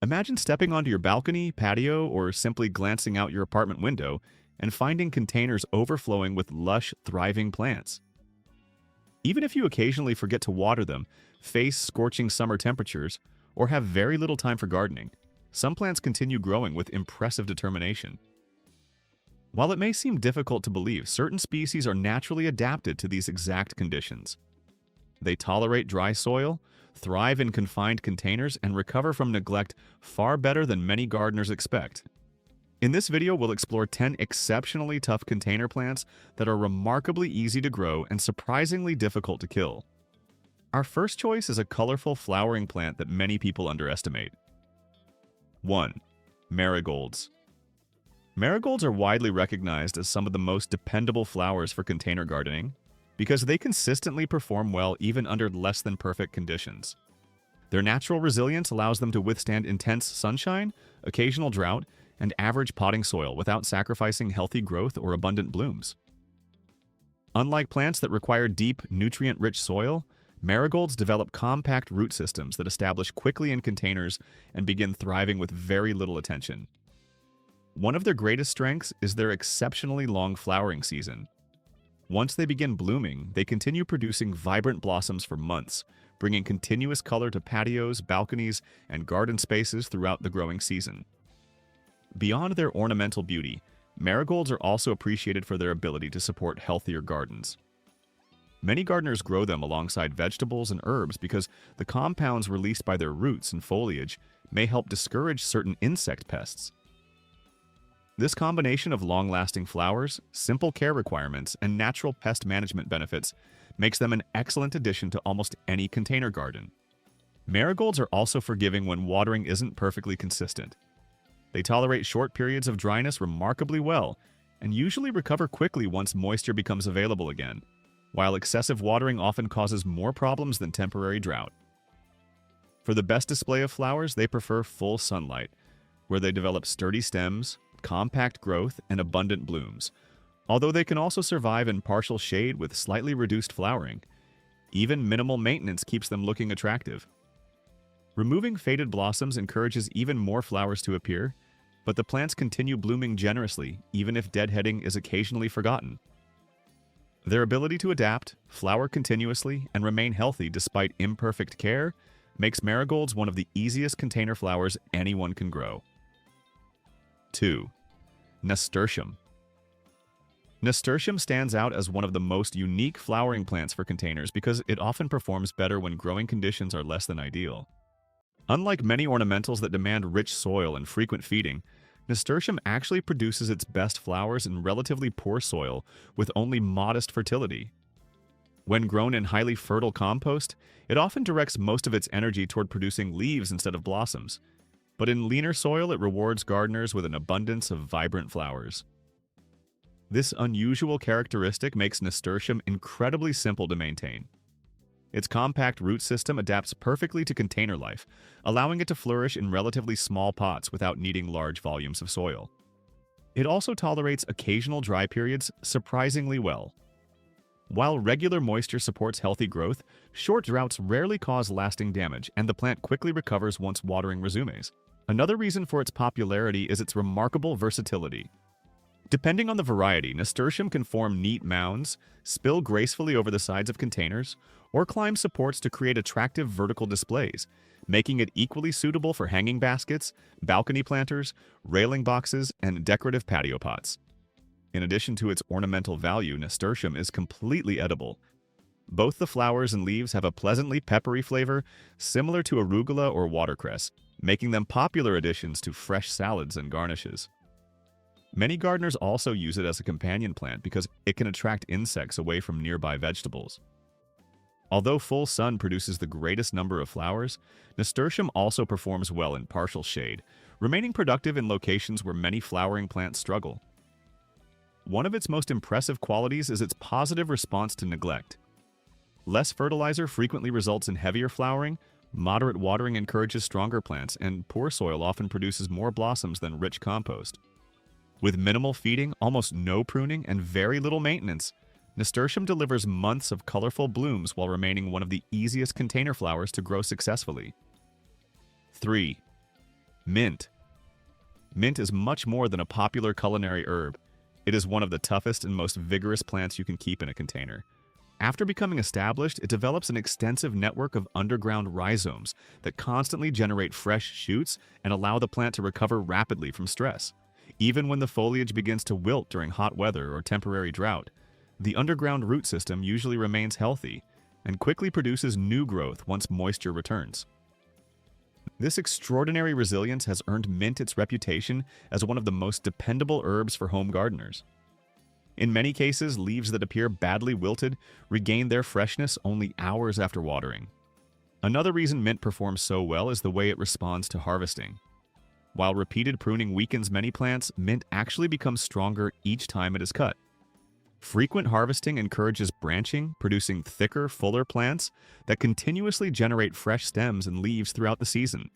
Imagine stepping onto your balcony, patio, or simply glancing out your apartment window and finding containers overflowing with lush, thriving plants. Even if you occasionally forget to water them, face scorching summer temperatures, or have very little time for gardening, some plants continue growing with impressive determination. While it may seem difficult to believe, certain species are naturally adapted to these exact conditions. They tolerate dry soil, thrive in confined containers, and recover from neglect far better than many gardeners expect. In this video, we'll explore 10 exceptionally tough container plants that are remarkably easy to grow and surprisingly difficult to kill. Our first choice is a colorful flowering plant that many people underestimate. 1. Marigolds. Marigolds are widely recognized as some of the most dependable flowers for container gardening because they consistently perform well even under less than perfect conditions. Their natural resilience allows them to withstand intense sunshine, occasional drought, and average potting soil without sacrificing healthy growth or abundant blooms. Unlike plants that require deep, nutrient-rich soil, marigolds develop compact root systems that establish quickly in containers and begin thriving with very little attention. One of their greatest strengths is their exceptionally long flowering season. Once they begin blooming, they continue producing vibrant blossoms for months, bringing continuous color to patios, balconies, and garden spaces throughout the growing season. Beyond their ornamental beauty, marigolds are also appreciated for their ability to support healthier gardens. Many gardeners grow them alongside vegetables and herbs because the compounds released by their roots and foliage may help discourage certain insect pests. This combination of long-lasting flowers, simple care requirements, and natural pest management benefits makes them an excellent addition to almost any container garden. Marigolds are also forgiving when watering isn't perfectly consistent. They tolerate short periods of dryness remarkably well and usually recover quickly once moisture becomes available again, while excessive watering often causes more problems than temporary drought. For the best display of flowers, they prefer full sunlight, where they develop sturdy stems, compact growth, and abundant blooms, although they can also survive in partial shade with slightly reduced flowering. Even minimal maintenance keeps them looking attractive. Removing faded blossoms encourages even more flowers to appear, but the plants continue blooming generously even if deadheading is occasionally forgotten. Their ability to adapt, flower continuously, and remain healthy despite imperfect care makes marigolds one of the easiest container flowers anyone can grow. 2. Nasturtium. Nasturtium stands out as one of the most unique flowering plants for containers because it often performs better when growing conditions are less than ideal. Unlike many ornamentals that demand rich soil and frequent feeding, nasturtium actually produces its best flowers in relatively poor soil with only modest fertility. When grown in highly fertile compost, it often directs most of its energy toward producing leaves instead of blossoms, but in leaner soil it rewards gardeners with an abundance of vibrant flowers. This unusual characteristic makes nasturtium incredibly simple to maintain. Its compact root system adapts perfectly to container life, allowing it to flourish in relatively small pots without needing large volumes of soil. It also tolerates occasional dry periods surprisingly well. While regular moisture supports healthy growth, short droughts rarely cause lasting damage, and the plant quickly recovers once watering resumes. Another reason for its popularity is its remarkable versatility. Depending on the variety, nasturtium can form neat mounds, spill gracefully over the sides of containers, or climb supports to create attractive vertical displays, making it equally suitable for hanging baskets, balcony planters, railing boxes, and decorative patio pots. In addition to its ornamental value, nasturtium is completely edible. Both the flowers and leaves have a pleasantly peppery flavor, similar to arugula or watercress, making them popular additions to fresh salads and garnishes. Many gardeners also use it as a companion plant because it can attract insects away from nearby vegetables. Although full sun produces the greatest number of flowers, nasturtium also performs well in partial shade, remaining productive in locations where many flowering plants struggle. One of its most impressive qualities is its positive response to neglect. Less fertilizer frequently results in heavier flowering, moderate watering encourages stronger plants, and poor soil often produces more blossoms than rich compost. With minimal feeding, almost no pruning, and very little maintenance, nasturtium delivers months of colorful blooms while remaining one of the easiest container flowers to grow successfully. 3. Mint. Mint is much more than a popular culinary herb. It is one of the toughest and most vigorous plants you can keep in a container. After becoming established, it develops an extensive network of underground rhizomes that constantly generate fresh shoots and allow the plant to recover rapidly from stress. Even when the foliage begins to wilt during hot weather or temporary drought, the underground root system usually remains healthy and quickly produces new growth once moisture returns. This extraordinary resilience has earned mint its reputation as one of the most dependable herbs for home gardeners. In many cases, leaves that appear badly wilted regain their freshness only hours after watering. Another reason mint performs so well is the way it responds to harvesting. While repeated pruning weakens many plants, mint actually becomes stronger each time it is cut. Frequent harvesting encourages branching, producing thicker, fuller plants that continuously generate fresh stems and leaves throughout the season.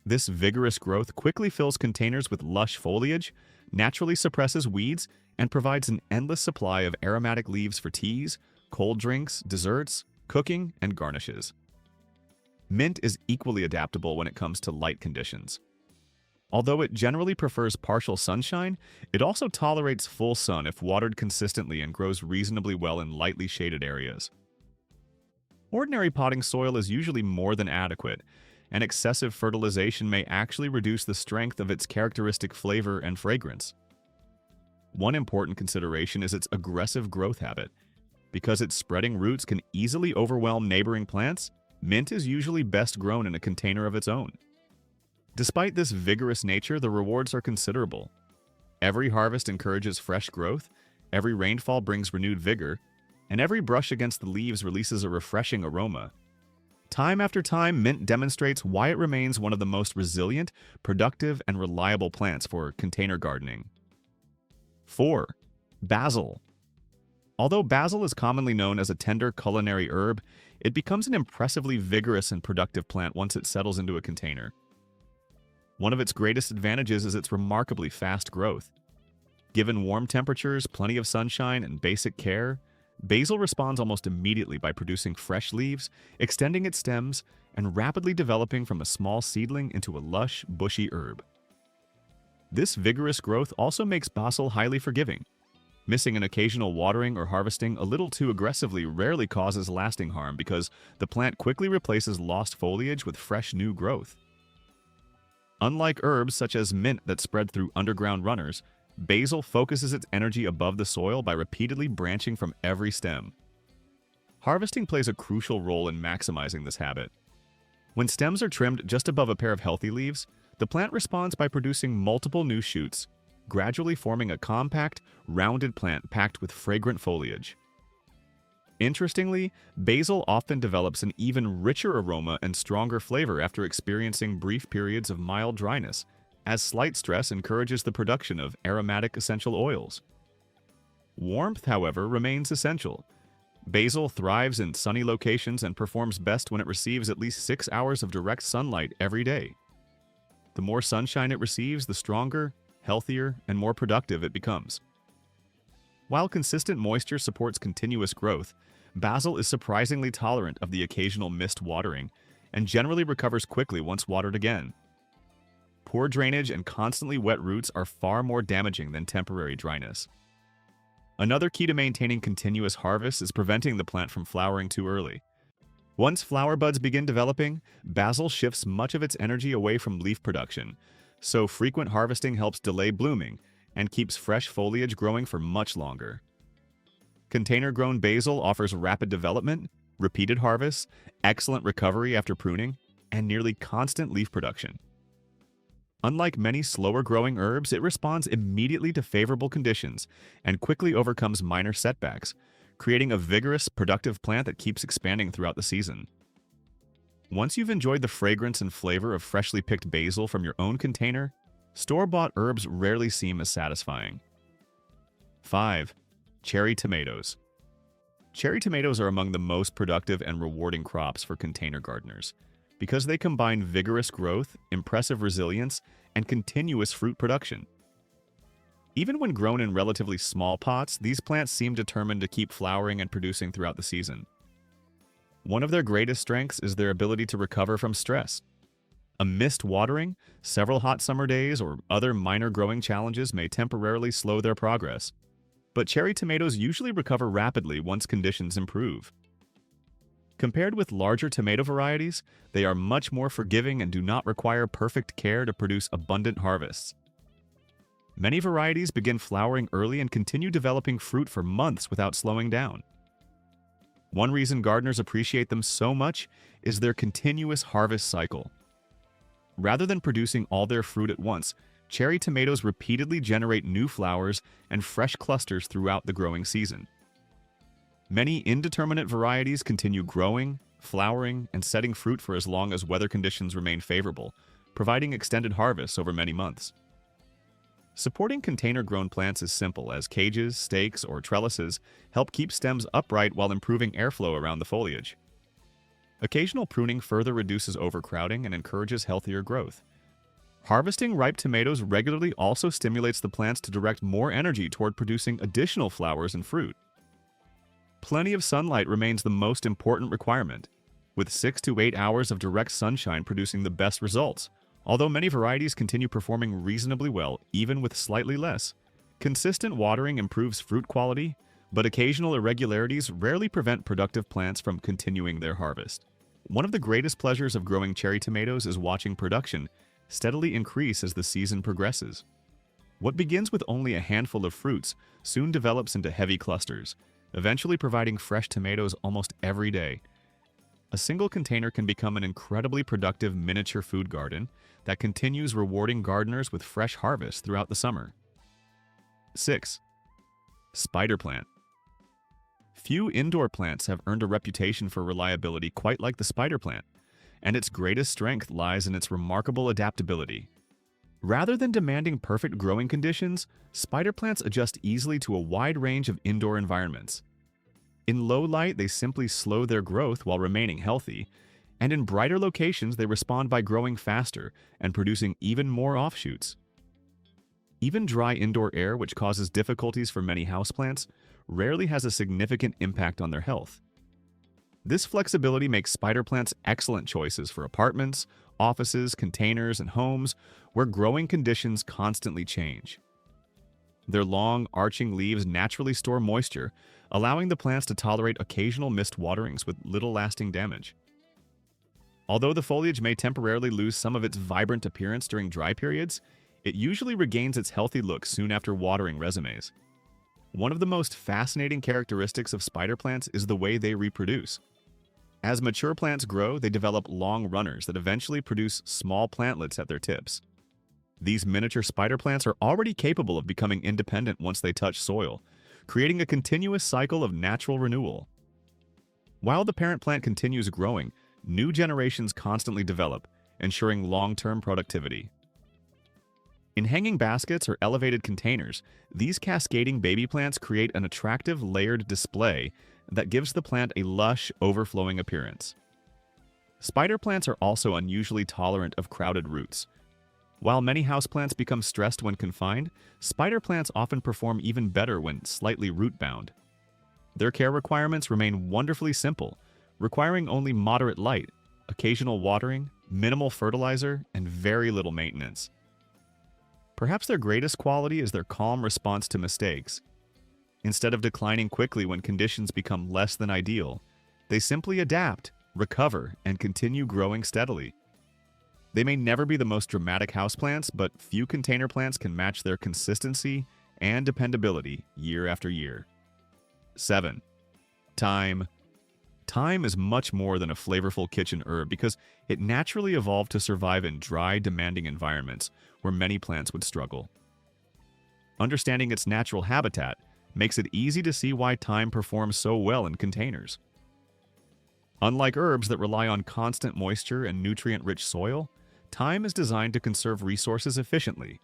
This vigorous growth quickly fills containers with lush foliage, naturally suppresses weeds, and provides an endless supply of aromatic leaves for teas, cold drinks, desserts, cooking, and garnishes. Mint is equally adaptable when it comes to light conditions. Although it generally prefers partial sunshine, it also tolerates full sun if watered consistently and grows reasonably well in lightly shaded areas. Ordinary potting soil is usually more than adequate, and excessive fertilization may actually reduce the strength of its characteristic flavor and fragrance. One important consideration is its aggressive growth habit. Because its spreading roots can easily overwhelm neighboring plants, mint is usually best grown in a container of its own. Despite this vigorous nature, the rewards are considerable. Every harvest encourages fresh growth, every rainfall brings renewed vigor, and every brush against the leaves releases a refreshing aroma. Time after time, mint demonstrates why it remains one of the most resilient, productive, and reliable plants for container gardening. 4. Basil. Although basil is commonly known as a tender culinary herb, it becomes an impressively vigorous and productive plant once it settles into a container. One of its greatest advantages is its remarkably fast growth. Given warm temperatures, plenty of sunshine, and basic care, basil responds almost immediately by producing fresh leaves, extending its stems, and rapidly developing from a small seedling into a lush, bushy herb. This vigorous growth also makes basil highly forgiving. Missing an occasional watering or harvesting a little too aggressively rarely causes lasting harm because the plant quickly replaces lost foliage with fresh new growth. Unlike herbs such as mint that spread through underground runners, basil focuses its energy above the soil by repeatedly branching from every stem. Harvesting plays a crucial role in maximizing this habit. When stems are trimmed just above a pair of healthy leaves, the plant responds by producing multiple new shoots, gradually forming a compact, rounded plant packed with fragrant foliage. Interestingly, basil often develops an even richer aroma and stronger flavor after experiencing brief periods of mild dryness, as slight stress encourages the production of aromatic essential oils. Warmth, however, remains essential. Basil thrives in sunny locations and performs best when it receives at least 6 hours of direct sunlight every day. The more sunshine it receives, the stronger, healthier, and more productive it becomes. While consistent moisture supports continuous growth, basil is surprisingly tolerant of the occasional missed watering and generally recovers quickly once watered again. Poor drainage and constantly wet roots are far more damaging than temporary dryness. Another key to maintaining continuous harvest is preventing the plant from flowering too early. Once flower buds begin developing, basil shifts much of its energy away from leaf production, so frequent harvesting helps delay blooming and keeps fresh foliage growing for much longer. Container-grown basil offers rapid development, repeated harvests, excellent recovery after pruning, and nearly constant leaf production. Unlike many slower-growing herbs, it responds immediately to favorable conditions and quickly overcomes minor setbacks, creating a vigorous, productive plant that keeps expanding throughout the season. Once you've enjoyed the fragrance and flavor of freshly picked basil from your own container, store-bought herbs rarely seem as satisfying. 5. Cherry tomatoes. Cherry tomatoes are among the most productive and rewarding crops for container gardeners because they combine vigorous growth, impressive resilience, and continuous fruit production. Even when grown in relatively small pots, these plants seem determined to keep flowering and producing throughout the season. One of their greatest strengths is their ability to recover from stress. A missed watering, several hot summer days, or other minor growing challenges may temporarily slow their progress. But cherry tomatoes usually recover rapidly once conditions improve. Compared with larger tomato varieties, they are much more forgiving and do not require perfect care to produce abundant harvests. Many varieties begin flowering early and continue developing fruit for months without slowing down. One reason gardeners appreciate them so much is their continuous harvest cycle. Rather than producing all their fruit at once, cherry tomatoes repeatedly generate new flowers and fresh clusters throughout the growing season. Many indeterminate varieties continue growing, flowering, and setting fruit for as long as weather conditions remain favorable, providing extended harvests over many months. Supporting container-grown plants is simple, as cages, stakes, or trellises help keep stems upright while improving airflow around the foliage. Occasional pruning further reduces overcrowding and encourages healthier growth. Harvesting ripe tomatoes regularly also stimulates the plants to direct more energy toward producing additional flowers and fruit. Plenty of sunlight remains the most important requirement, with 6 to 8 hours of direct sunshine producing the best results, although many varieties continue performing reasonably well even with slightly less. Consistent watering improves fruit quality, but occasional irregularities rarely prevent productive plants from continuing their harvest. One of the greatest pleasures of growing cherry tomatoes is watching production steadily increase as the season progresses. What begins with only a handful of fruits soon develops into heavy clusters, eventually providing fresh tomatoes almost every day. A single container can become an incredibly productive miniature food garden that continues rewarding gardeners with fresh harvests throughout the summer. 6. Spider plant. Few indoor plants have earned a reputation for reliability quite like the spider plant, and its greatest strength lies in its remarkable adaptability. Rather than demanding perfect growing conditions, spider plants adjust easily to a wide range of indoor environments. In low light, they simply slow their growth while remaining healthy, and in brighter locations, they respond by growing faster and producing even more offshoots. Even dry indoor air, which causes difficulties for many houseplants, rarely has a significant impact on their health. This flexibility makes spider plants excellent choices for apartments, offices, containers, and homes where growing conditions constantly change. Their long, arching leaves naturally store moisture, allowing the plants to tolerate occasional missed waterings with little lasting damage. Although the foliage may temporarily lose some of its vibrant appearance during dry periods, it usually regains its healthy look soon after watering resumes. One of the most fascinating characteristics of spider plants is the way they reproduce. As mature plants grow, they develop long runners that eventually produce small plantlets at their tips. These miniature spider plants are already capable of becoming independent once they touch soil, creating a continuous cycle of natural renewal. While the parent plant continues growing, new generations constantly develop, ensuring long-term productivity. In hanging baskets or elevated containers, these cascading baby plants create an attractive layered display that gives the plant a lush, overflowing appearance. Spider plants are also unusually tolerant of crowded roots. While many houseplants become stressed when confined, spider plants often perform even better when slightly root-bound. Their care requirements remain wonderfully simple, requiring only moderate light, occasional watering, minimal fertilizer, and very little maintenance. Perhaps their greatest quality is their calm response to mistakes. Instead of declining quickly when conditions become less than ideal, they simply adapt, recover, and continue growing steadily. They may never be the most dramatic houseplants, but few container plants can match their consistency and dependability year after year. 7. Thyme. Thyme is much more than a flavorful kitchen herb because it naturally evolved to survive in dry, demanding environments where many plants would struggle. Understanding its natural habitat makes it easy to see why thyme performs so well in containers. Unlike herbs that rely on constant moisture and nutrient-rich soil, thyme is designed to conserve resources efficiently.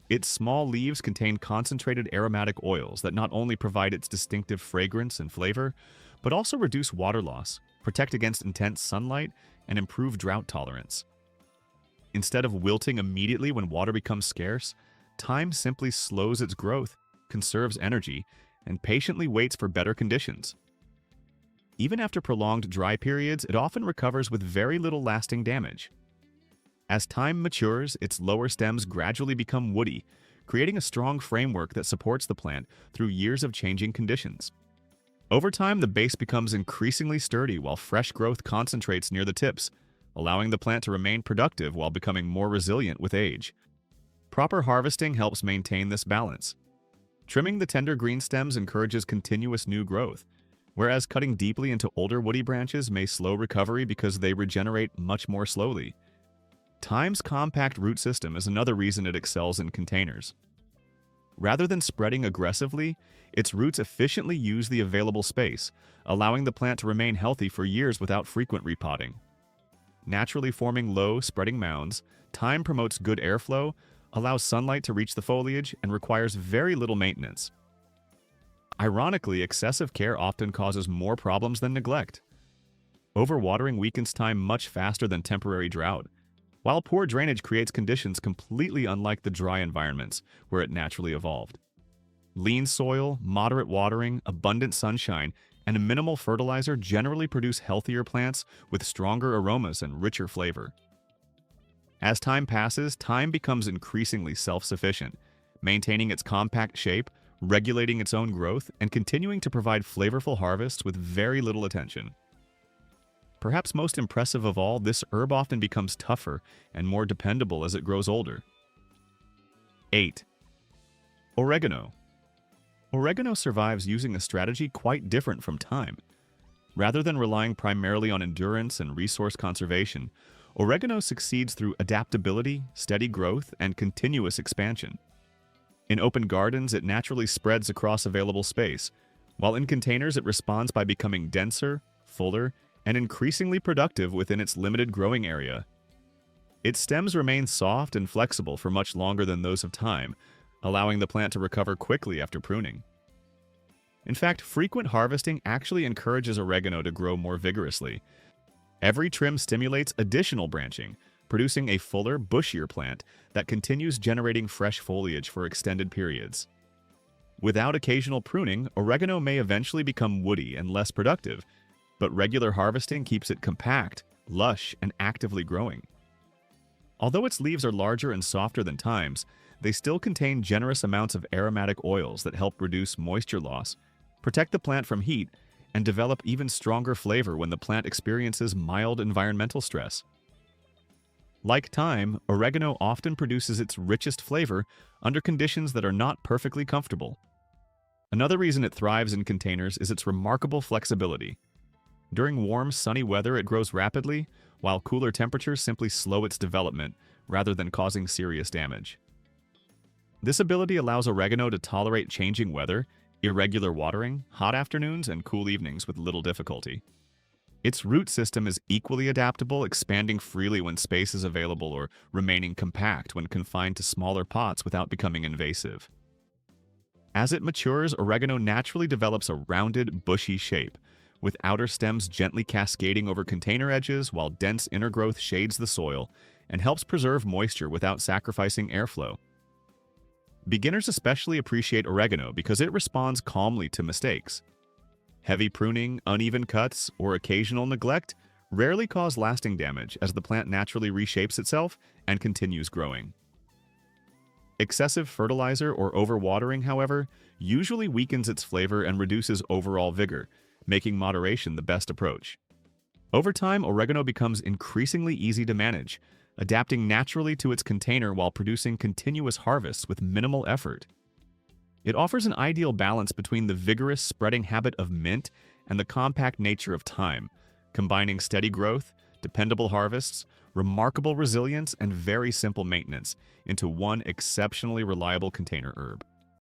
Its small leaves contain concentrated aromatic oils that not only provide its distinctive fragrance and flavor, but also reduce water loss, protect against intense sunlight, and improve drought tolerance. Instead of wilting immediately when water becomes scarce, thyme simply slows its growth, conserves energy, and patiently waits for better conditions. Even after prolonged dry periods, it often recovers with very little lasting damage. As time matures, its lower stems gradually become woody, creating a strong framework that supports the plant through years of changing conditions. Over time, the base becomes increasingly sturdy while fresh growth concentrates near the tips, allowing the plant to remain productive while becoming more resilient with age. Proper harvesting helps maintain this balance. Trimming the tender green stems encourages continuous new growth, whereas cutting deeply into older woody branches may slow recovery because they regenerate much more slowly. Thyme's compact root system is another reason it excels in containers. Rather than spreading aggressively, its roots efficiently use the available space, allowing the plant to remain healthy for years without frequent repotting. Naturally forming low, spreading mounds, thyme promotes good airflow, allows sunlight to reach the foliage, and requires very little maintenance. Ironically, excessive care often causes more problems than neglect. Overwatering weakens thyme much faster than temporary drought, while poor drainage creates conditions completely unlike the dry environments where it naturally evolved. Lean soil, moderate watering, abundant sunshine, and a minimal fertilizer generally produce healthier plants with stronger aromas and richer flavor. As time passes, thyme becomes increasingly self-sufficient, maintaining its compact shape, regulating its own growth, and continuing to provide flavorful harvests with very little attention. Perhaps most impressive of all, this herb often becomes tougher and more dependable as it grows older. 8. Oregano. Oregano survives using a strategy quite different from thyme. Rather than relying primarily on endurance and resource conservation, oregano succeeds through adaptability, steady growth, and continuous expansion. In open gardens, it naturally spreads across available space, while in containers it responds by becoming denser, fuller, and increasingly productive within its limited growing area. Its stems remain soft and flexible for much longer than those of thyme, allowing the plant to recover quickly after pruning. In fact, frequent harvesting actually encourages oregano to grow more vigorously. Every trim stimulates additional branching, producing a fuller, bushier plant that continues generating fresh foliage for extended periods. Without occasional pruning, oregano may eventually become woody and less productive, but regular harvesting keeps it compact, lush, and actively growing. Although its leaves are larger and softer than thyme's, they still contain generous amounts of aromatic oils that help reduce moisture loss, protect the plant from heat, and develop even stronger flavor when the plant experiences mild environmental stress. Like thyme, oregano often produces its richest flavor under conditions that are not perfectly comfortable. Another reason it thrives in containers is its remarkable flexibility. During warm, sunny weather, it grows rapidly, while cooler temperatures simply slow its development rather than causing serious damage. This ability allows oregano to tolerate changing weather, irregular watering, hot afternoons, and cool evenings with little difficulty. Its root system is equally adaptable, expanding freely when space is available or remaining compact when confined to smaller pots without becoming invasive. As it matures, oregano naturally develops a rounded, bushy shape, with outer stems gently cascading over container edges while dense inner growth shades the soil and helps preserve moisture without sacrificing airflow. Beginners especially appreciate oregano because it responds calmly to mistakes. Heavy pruning, uneven cuts, or occasional neglect rarely cause lasting damage as the plant naturally reshapes itself and continues growing. Excessive fertilizer or overwatering, however, usually weakens its flavor and reduces overall vigor, making moderation the best approach. Over time, oregano becomes increasingly easy to manage, adapting naturally to its container while producing continuous harvests with minimal effort. It offers an ideal balance between the vigorous spreading habit of mint and the compact nature of thyme, combining steady growth, dependable harvests, remarkable resilience, and very simple maintenance into one exceptionally reliable container herb.